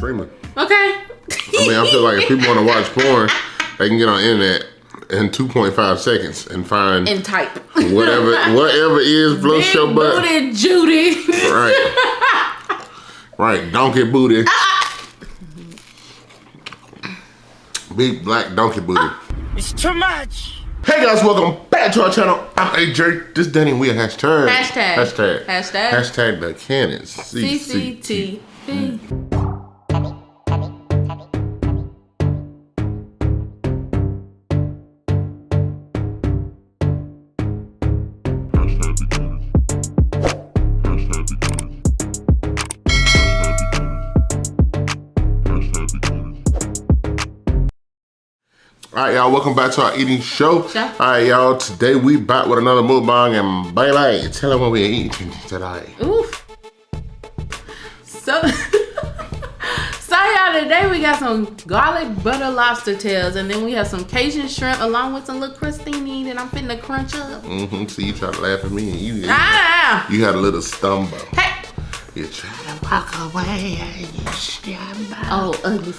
streaming. Okay. I mean, I feel like if people want to watch porn, they can get on the internet in 2.5 seconds and find and type whatever is blows your butt. Booty Judy. Right, donkey booty. Big black donkey booty. It's too much. Hey guys, welcome back to our channel. I'm AJ. This is Danny. We are hashtag the Cannons. CCTV. Alright, y'all, welcome back to our eating show. Alright, y'all, today we back with another mukbang, and baby, tell them what we're eating today. Oof. So y'all, today we got some garlic butter lobster tails, and then we have some Cajun shrimp along with some little crostini that I'm finna crunch up. So you try to laugh at me, and you had a little stumble. Hey. You try to walk away and you stumble. Oh, ugly.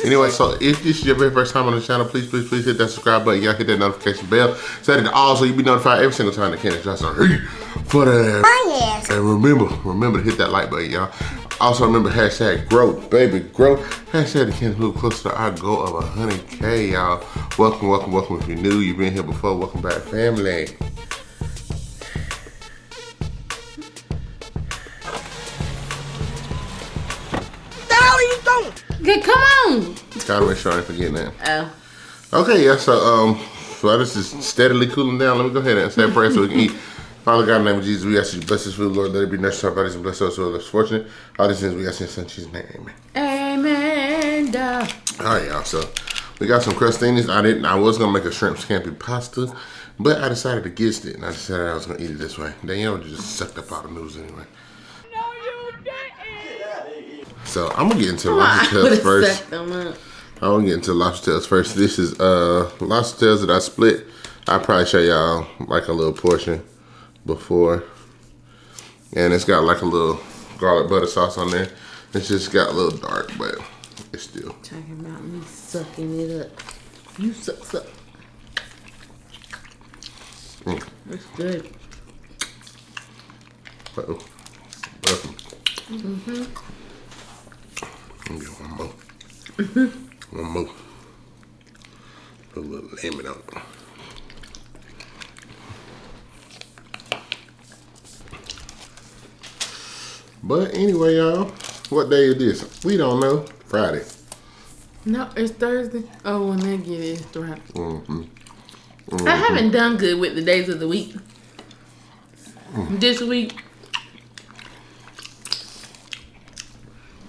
Anyway, so if this is your very first time on the channel, please hit that subscribe button. Y'all hit that notification bell. Set it to all so you'll be notified every single time the Cannon drops on for that. Oh, yes. And remember to hit that like button, y'all. Also remember hashtag grow, baby, grow. Hashtag the Cannon move closer to our goal of 100K, y'all. Welcome. If you're new, you've been here before, welcome back, family. Okay, come on. Gotta make sure I ain't forgetting that. Oh. Okay, yeah, so this is steadily cooling down. Let me go ahead and say a prayer so we can eat. Father God, in the name of Jesus, we ask you to bless this food, Lord. Let it be nourished to our bodies and bless us who are less fortunate. All these things we ask in your son Jesus' name. Amen. Alright, y'all, so we got some crostinis. I was gonna make a shrimp scampi pasta, but I decided against it, and I decided I was gonna eat it this way. Danielle just sucked up all the noodles anyway. So I'm gonna get into lobster tails first. I'm gonna get into lobster tails first. This is lobster tails that I split. I'll probably show y'all like a little portion before. And it's got like a little garlic butter sauce on there. It's just got a little dark, but it's still. Talking about me sucking it up. You suck. That's good. Uh-oh. Let me get one more. One more. Put a little lemon on it. But anyway, y'all, what day is this? We don't know. Friday. No, it's Thursday. Oh, when they get it, it's Friday. I haven't done good with the days of the week. This week.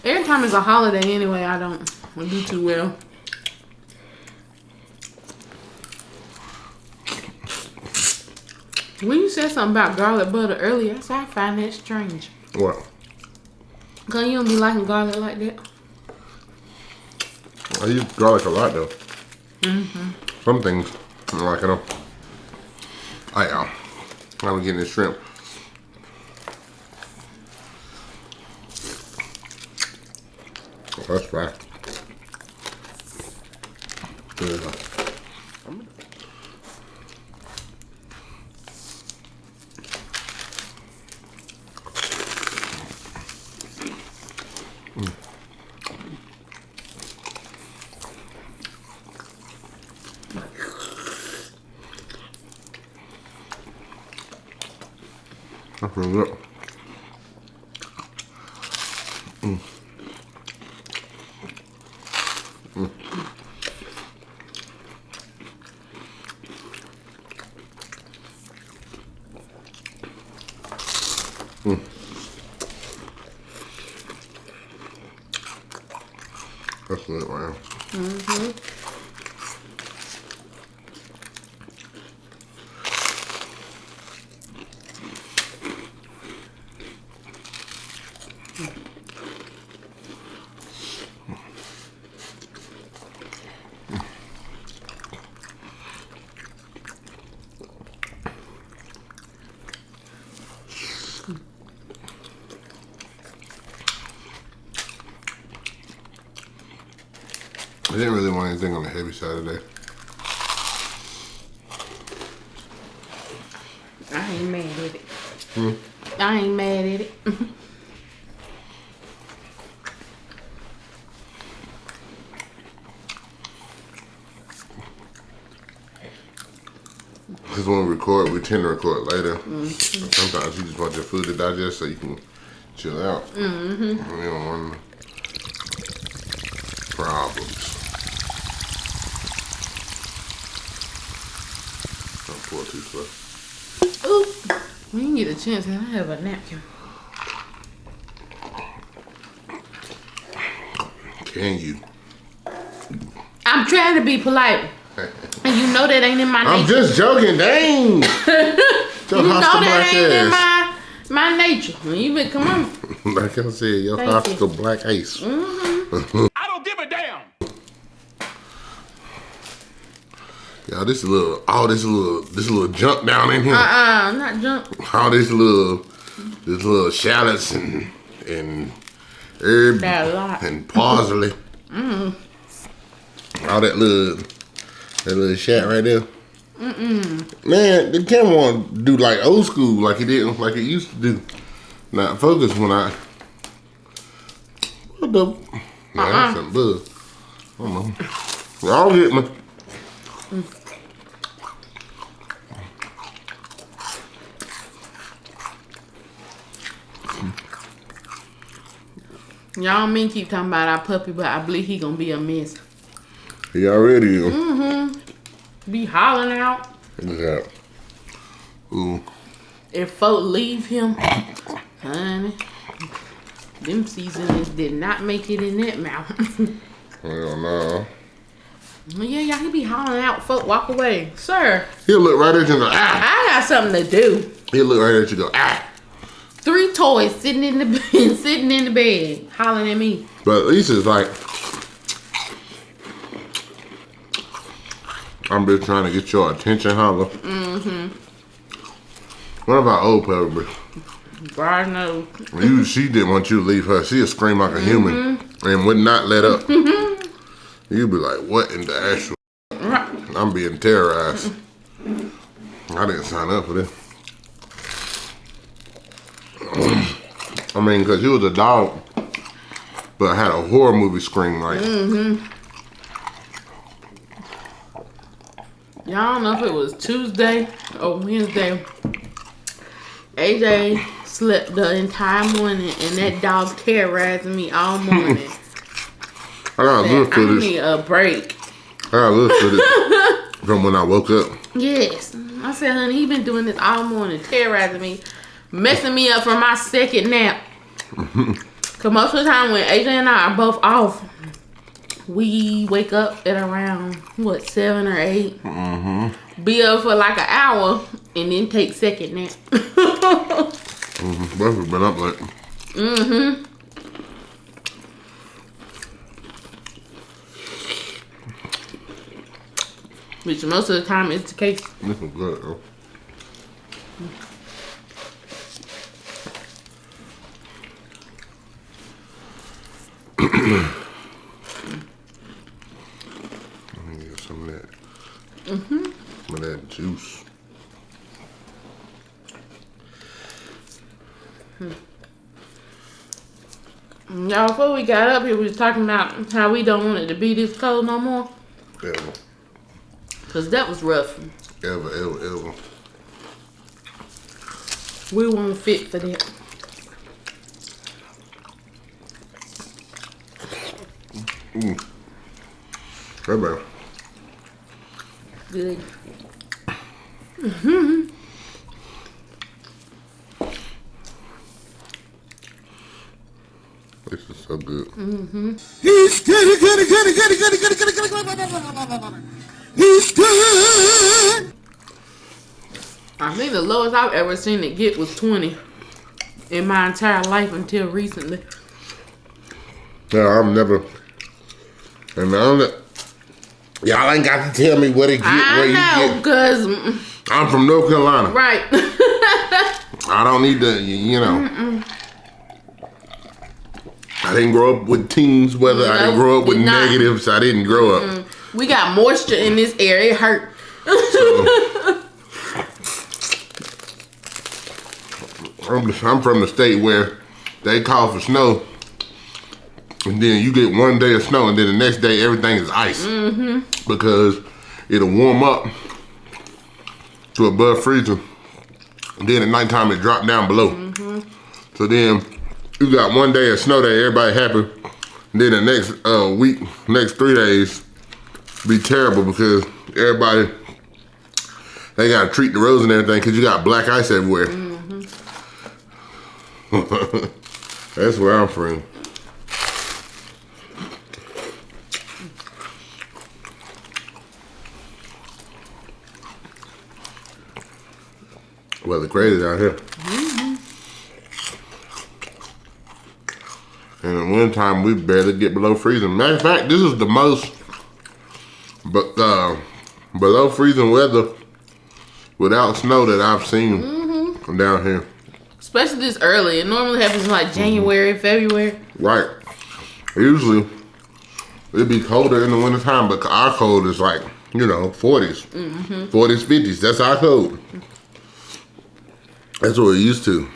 Every time it's a holiday anyway, I don't do too well. When you said something about garlic butter earlier, I said I find that strange. What? Cause you don't be liking garlic like that. I use garlic a lot though. Some things I don't like it all. Alright, y'all. Now we're getting this shrimp. That's right. Yeah. That's really good. That's good, man. I didn't really want anything on the heavy side today. I ain't mad at it. I ain't mad at it. Because when we record, we tend to record later. Sometimes you just want your food to digest so you can chill out. You don't want problems. Don't pour too slow. Ooh, we didn't get a chance and I have a napkin. Can you? I'm trying to be polite. And you know that ain't in my nature. I'm just joking, dang. You know that ain't in my nature. You been, come on. Like I said, your hostile black ace. I don't give a damn. Y'all, this little junk down in here. Not junk. All this little shallots and herb and parsley. All that little shat right there. Man, the camera want to do like old school, like it used to do. Not focus when I. What the? Nah, that's some buzz. I don't know. Y'all get me. Y'all men keep talking about our puppy, but I believe he gonna be a mess. He already is. Be hollering out. Look at that. Ooh. If folk leave him, honey, them seasonings did not make it in that mouth. Hell no. Yeah, y'all, he be hollering out. Folk walk away, sir. He'll look right at you and go, ah. I got something to do. He'll look right at you and go, ah. 3 toys sitting in the bed, hollering at me. But at least it's like, I'm just trying to get your attention, holler. What about old puppy? God knows. She didn't want you to leave her. She'd scream like a human and would not let up. You'd be like, what in the actual? I'm being terrorized. I didn't sign up for this. I mean, because you was a dog, but had a horror movie scream like. Y'all don't know if it was Tuesday or Wednesday. AJ slept the entire morning and that dog terrorizing me all morning. I got a little footage. I need a break. I got a little footage from when I woke up. Yes. I said, honey, he been doing this all morning, terrorizing me, messing me up for my second nap. Because most of the time when AJ and I are both off, we wake up at around, 7 or 8. Be up for like an hour and then take second nap. Both have been up late. Which most of the time is the case. This is good, though. Let me get some of that. Some of that juice. Y'all, before we got up here, we was talking about how we don't want it to be this cold no more. Ever. Because that was rough. Ever. We weren't fit for that. Right back. Good. This is so good. He's good. He's good. I think the lowest I've ever seen it get was 20 in my entire life until recently. Yeah, I've never. And y'all ain't got to tell me where to get. I know, because I'm from North Carolina. right. I don't need to, you know. I I didn't grow up with teens weather. I didn't grow up with negatives. I didn't grow up. We got moisture in this area. It hurt. I'm from the state where they call for snow, and then you get one day of snow, and then the next day everything is ice because it'll warm up to above freezing, and then at nighttime it dropped down below. So then you got one day of snow day, everybody happy, and then the next week, next 3 days be terrible because everybody, they gotta treat the roads and everything because you got black ice everywhere. That's where I'm from. Well, the crazy out here. And in wintertime, we barely get below freezing. Matter of fact, this is the most below freezing weather without snow that I've seen down here. Especially this early. It normally happens in like January, February. Right. Usually, it'd be colder in the wintertime, but our cold is like, 40s. 40s, 50s. That's our cold. That's what we're used to.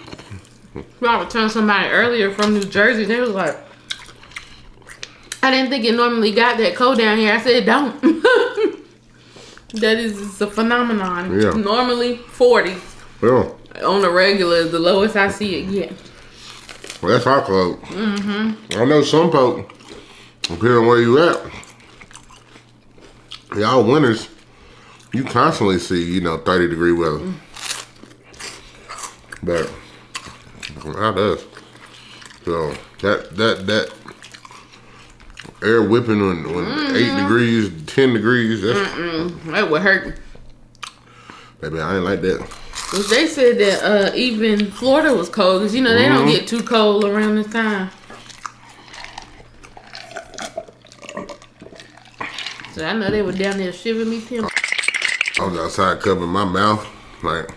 I was telling somebody earlier from New Jersey, they was like, I didn't think it normally got that cold down here. I said, it don't. That is a phenomenon. Yeah. Normally 40s. Yeah. On the regular is the lowest I see it get. Well, that's our cold. I know some folk, depending on where you at, y'all winters, you constantly see, 30-degree weather. But not us. So that air whipping when 8 degrees, 10 degrees, that would hurt. Baby, I ain't like that. Cause they said that even Florida was cold, cause they don't get too cold around this time. So I know they were down there shivering me too. I was outside covering my mouth, like,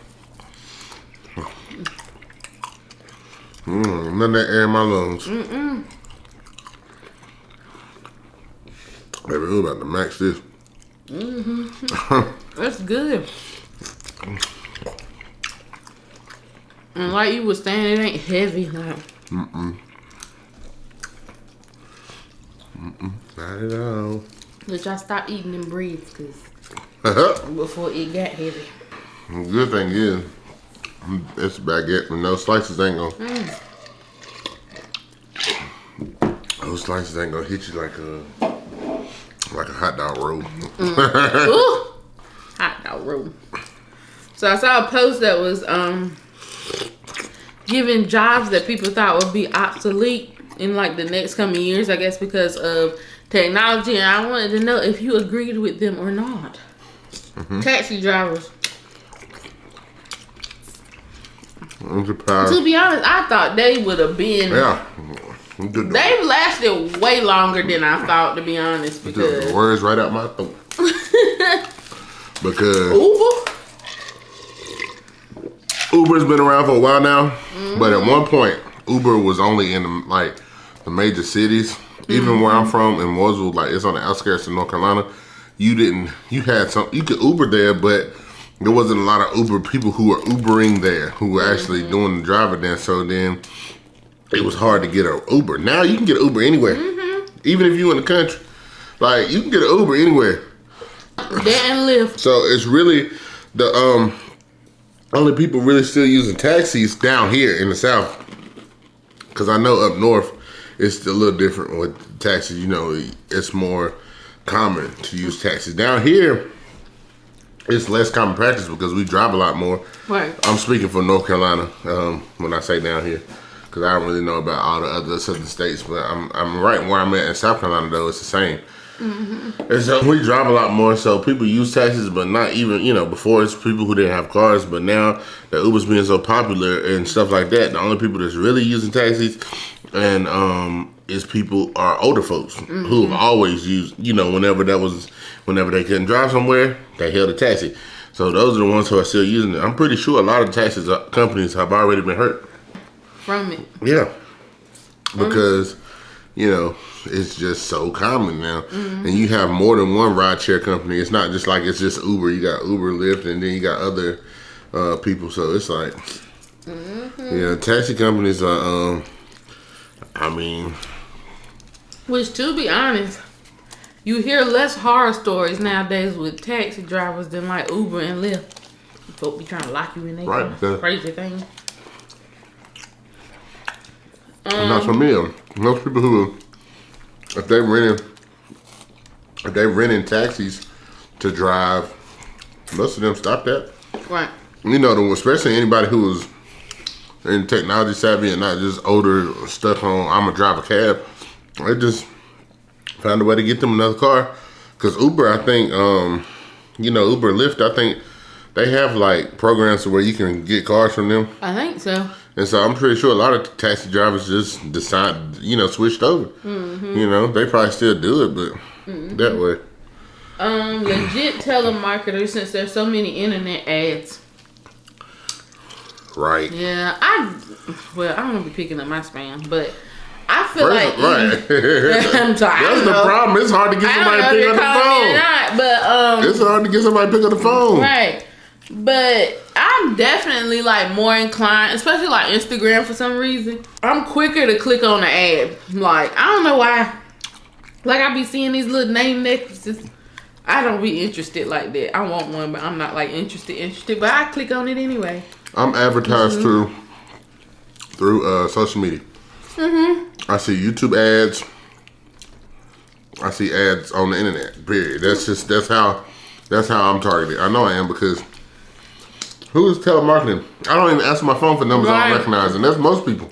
none of that air in my lungs. Baby, we're about to max this. That's good. And like you was saying, it ain't heavy. Like. Not at all. But y'all stop eating them breeds, cause before it got heavy. The good thing is, it's baguette with no slices ain't gonna. Those slices ain't gonna hit you like a hot dog roll. Ooh, hot dog roll. So I saw a post that was giving jobs that people thought would be obsolete in like the next coming years, I guess because of technology, and I wanted to know if you agreed with them or not. Taxi drivers. I'm surprised. To be honest, I thought they would have been. Yeah. They've lasted way longer than I thought, to be honest. Because the words right out my throat. Because Uber's been around for a while now, but at one point Uber was only in the major cities. Even where I'm from in Mooresville, like it's on the outskirts of North Carolina, you could Uber there, but there wasn't a lot of Uber people who were Ubering there, who were actually doing the driver there. So then it was hard to get an Uber. Now you can get an Uber anywhere, even if you in the country. Like you can get an Uber anywhere. That and Lyft. So it's really the only people really still using taxis down here in the South. Because I know up north, it's a little different with taxis. It's more common to use taxis. Down here, it's less common practice because we drive a lot more. Right. I'm speaking for North Carolina when I say down here, because I don't really know about all the other southern states. But I'm right where I'm at in South Carolina, though. It's the same. And so we drive a lot more, so people use taxis, but not even, before it's people who didn't have cars, but now that Uber's being so popular and stuff like that, the only people that's really using taxis and is people are older folks who have always used, whenever they couldn't drive somewhere, they hailed a taxi. So those are the ones who are still using it. I'm pretty sure a lot of taxi companies have already been hurt From it. Yeah, because you know, it's just so common now. And you have more than one rideshare company. It's not just like it's just Uber. You got Uber, Lyft, and then you got other people. So it's like, yeah, taxi companies are, I mean. Which, to be honest, you hear less horror stories nowadays with taxi drivers than like Uber and Lyft. Folk be trying to lock you in there. Crazy thing. Not for me. Most people who, if they renting taxis to drive, most of them stop that. Right. You know, especially anybody who is in technology savvy and not just older, stuck on I'm gonna drive a cab. They just find a way to get them another car. Cause Uber, I think, you know, Uber, Lyft, I think they have like programs where you can get cars from them. I think so. And so I'm pretty sure a lot of taxi drivers just decide, you know, switched over. You know, they probably still do it, but that way. Legit telemarketers, since there's so many internet ads. Right. Yeah, I don't want to be picking up my spam, but I feel like I'm sorry. That's the problem. It's hard to get somebody to pick up the phone. But it's hard to get somebody to pick up the phone. Right. But I'm definitely like more inclined, especially like Instagram for some reason. I'm quicker to click on the ad. Like, I don't know why. Like, I be seeing these little name necklaces. I don't be interested like that. I want one, but I'm not like interested. But I click on it anyway. I'm advertised through social media. I see YouTube ads. I see ads on the internet. Period. That's how I'm targeted. I know I am because who is telemarketing? I don't even answer my phone for numbers I don't recognize, and that's most people.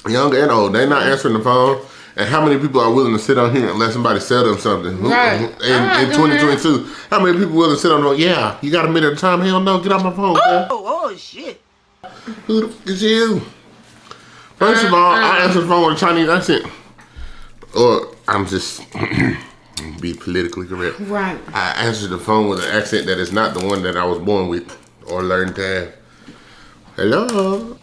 Young and old, they're not answering the phone. And how many people are willing to sit on here and let somebody sell them something? Right. In 2022, how many people willing to sit on the phone? Yeah, you got a minute at a time? Hell no, get off my phone. Oh, shit. Who the f is you? First of all, I answer the phone with a Chinese accent. Or I'm just be politically correct. Right. I answer the phone with an accent that is not the one that I was born with or learned to have. Hello.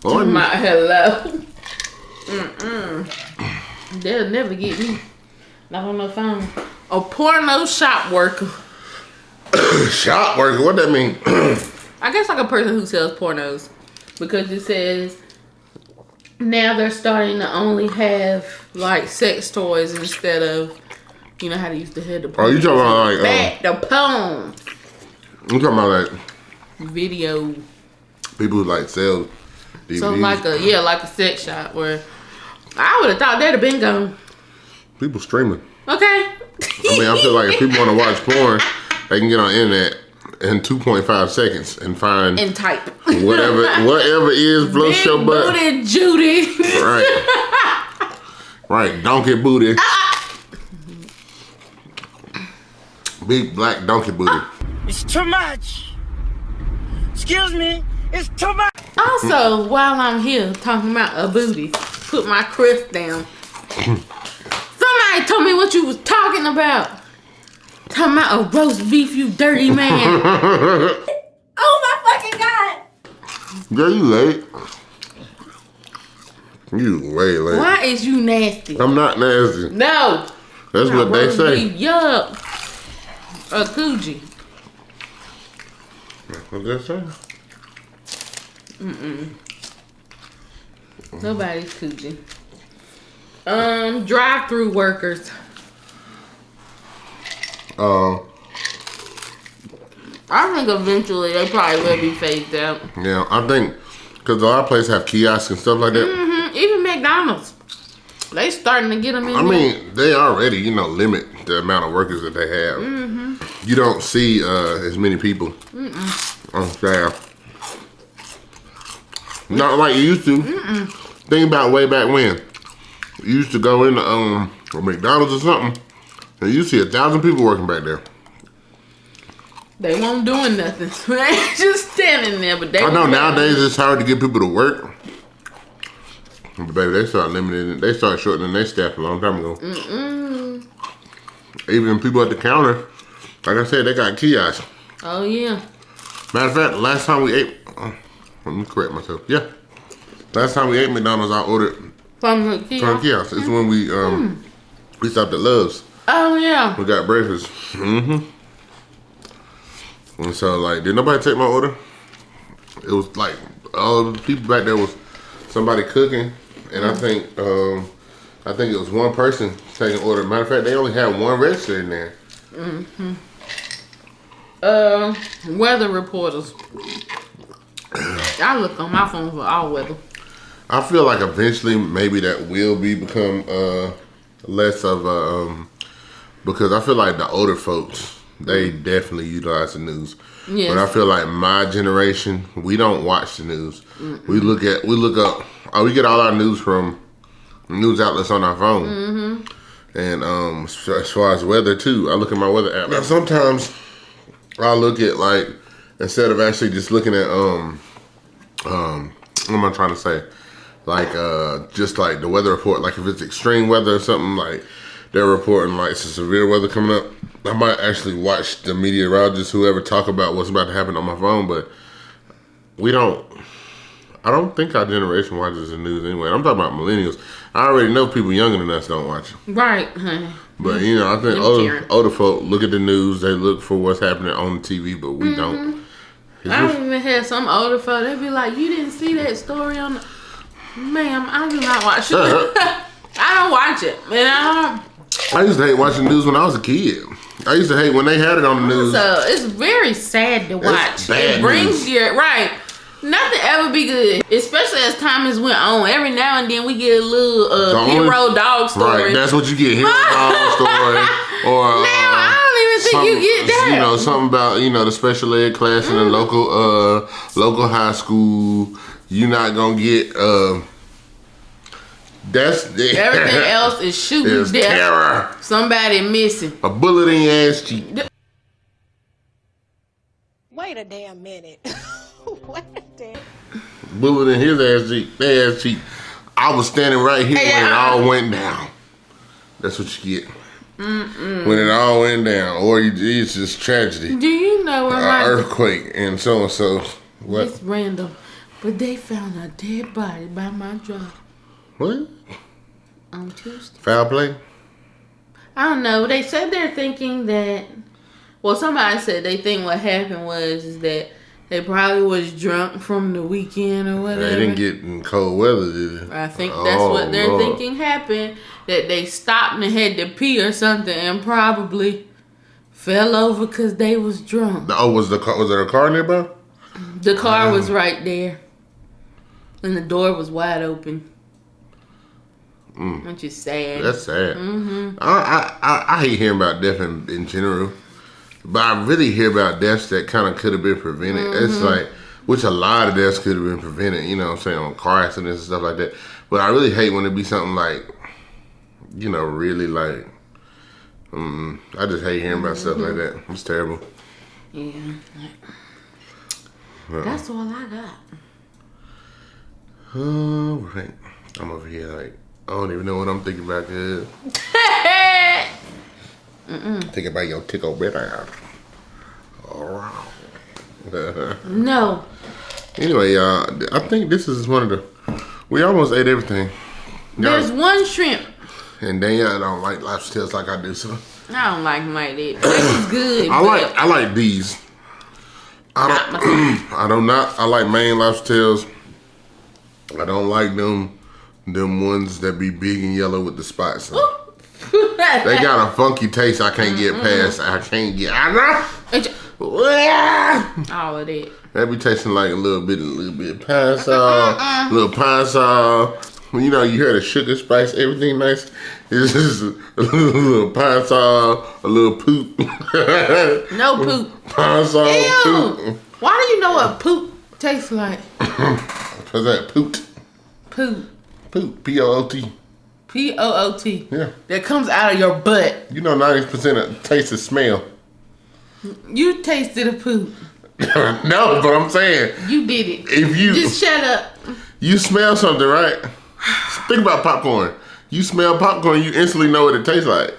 My hello. They'll never get me. Not on the phone. A porno shop worker. Shop worker? What that mean? I guess like a person who sells pornos. Because it says now they're starting to only have like sex toys instead of, you know how they used to have the porn. Oh, you talking about like back the porn. You talking about like video. People who like sell DVDs. So like a sex shop where I would have thought that'd have been gone. People streaming. Okay. I mean, I feel like if people want to watch porn, they can get on the internet in 2.5 seconds and find and type whatever is floats your butt. Booty Judy. Right. Right. Donkey booty. Big black donkey booty. It's too much. Excuse me. It's too much. Also, while I'm here talking about a booty, put my crest down. Somebody told me what you was talking about. Talking about a roast beef, you dirty man. Oh my fucking God. Girl, you late. You way late. Why is you nasty? I'm not nasty. No. That's what they say. Beef, yuck. A coochie. What they say? Nobody's coochie. Drive-through workers. I think eventually they probably will be phased out. Yeah, I think because a lot of places have kiosks and stuff like that. Even McDonald's, they starting to get them in. I mean, they already, you know, limit the amount of workers that they have. You don't see as many people on staff. Not like you used to. Think about way back when. You used to go into a McDonald's or something, and you see 1,000 people working back there. They won't doing nothing. They just standing there, but they. I know nowadays it's hard to get people to work. But baby, they start limiting it. They start shortening their staff a long time ago. Even people at the counter, like I said, they got kiosks. Oh yeah. Matter of fact, the last time we ate, let me correct myself. Yeah, Last time we ate McDonald's, I ordered From the kiosk. It's when we stopped at Love's. Oh, yeah. We got breakfast. And so, like, did nobody take my order? It was like all the people back there was somebody cooking, and I think it was one person taking order. Matter of fact, they only had one register in there. Weather reporters. I look on my phone for all weather. I feel like eventually maybe that will become less of a because I feel like the older folks, they definitely utilize the news. Yes. But I feel like my generation, we don't watch the news. We look up. We get all our news from news outlets on our phone. And as far as weather too, I look at my weather app. Now sometimes I look at like instead of actually just looking at what am I trying to say? Like just like the weather report. Like if it's extreme weather or something, like they're reporting like some severe weather coming up, I might actually watch the meteorologists, whoever, talk about what's about to happen on my phone. But I don't think our generation watches the news anyway. I'm talking about millennials. I already know people younger than us don't watch it. Right, honey. But you know, I think older folk look at the news. They look for what's happening on the TV, but we don't. I even had some older folk. They'd be like, "You didn't see that story on the..." Ma'am, I do not watch it. I don't watch it, and I used to hate watching the news when I was a kid. I used to hate when they had it on the news. So it's very sad to watch. It brings your nothing ever be good, especially as time has went on. Every now and then we get a little hero dog story. Right, that's what you get, hero dog story. Or now I don't even think you get that. You know, something about the special ed class in the local high school. You're not gonna get everything else is shooting death. Terror. Somebody missing. A bullet in your ass cheek. Wait a damn minute. Wait a damn. Bullet in his ass cheek. Their ass cheek. I was standing right here when it all went down. That's what you get. When it all went down, or it's just tragedy. Do you know where my earthquake and so and so? What? It's random, but they found a dead body by my job. What? On Tuesday. Foul play? I don't know. They said they're thinking that. Well, somebody said they think what happened was that they probably was drunk from the weekend or whatever. They didn't get in cold weather, did they? I think that's what they're thinking happened. That they stopped and had to pee or something and probably fell over because they was drunk. Oh, was there a car nearby? The car was right there, and the door was wide open. Which is sad. That's sad. I hate hearing about death in general. But I really hear about deaths that kind of could have been prevented. It's like, which a lot of deaths could have been prevented, you know what I'm saying, on car accidents and stuff like that. But I really hate when it be something like, really like, I just hate hearing about stuff like that. It's terrible. Yeah. That's all I got. Right. I'm over here like, I don't even know what I'm thinking about, good. Think about your tickle better. No. Anyway, y'all, I think this is one of the. We almost ate everything. There's one shrimp. And Danielle don't like lobster tails like I do, so. I don't like them like that. It's good. I like these. I like Maine lobster tails. I don't like them ones that be big and yellow with the spots. They got a funky taste I can't get past. I know. All of that. That be tasting like a little bit pine salt, little pine salt. You know, you hear the sugar, spice, everything nice. It's just a little pine salt, a little poop. No poop. Pine salt, Ew. poop. Why do you know what poop tastes like? What's that? Poot. Poop. Poop. P-O-O-T. P-O-O-T. Yeah. That comes out of your butt. You know 90% of taste is smell. You tasted a poop. No, but I'm saying. You did it. If you. Just shut up. You smell something, right? Think about popcorn. You smell popcorn, you instantly know what it tastes like.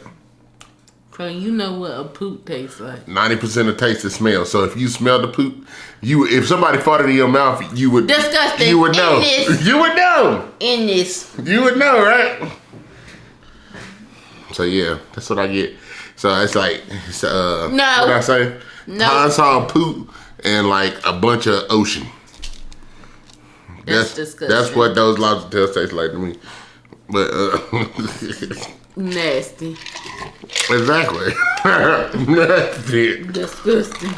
So you know what a poop tastes like. 90% of taste is smell. So if you smell the poop, if somebody farted in your mouth, you would disgusting. You would know. You would know. In this. You would know, right? So yeah, that's what I get. So it's like no. What did I say? No. Pine Sol poop and like a bunch of ocean. That's disgusting. That's what those lobster tails taste like to me. But nasty. Exactly. Nasty. Disgusting.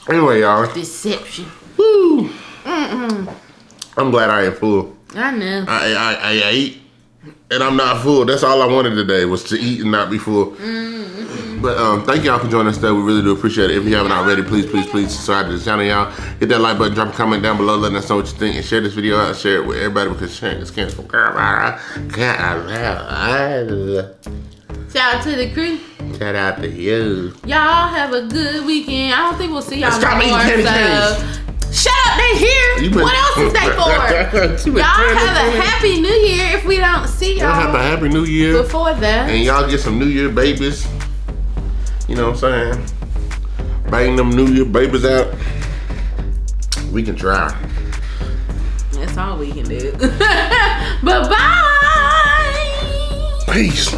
Anyway, y'all. Deception. Woo. I'm glad I ain't full. I know. I ate and I'm not full. That's all I wanted today was to eat and not be full. But thank y'all for joining us today. We really do appreciate it. If you haven't already, please subscribe to the channel, y'all. Hit that like button, drop a comment down below, letting us know what you think, and share this video out. Share it with everybody because sharing is caring. Shout out to the crew. Shout out to you. Y'all have a good weekend. I don't think we'll see y'all Stop no eating more. candy So canes. shut up, they here. What else is they for? Y'all have a happy new year if we don't see y'all. Y'all have a happy new year. Before that. And y'all get some new year babies. You know what I'm saying? Bang them new year babies out. We can try. That's all we can do. Bye-bye. Peace.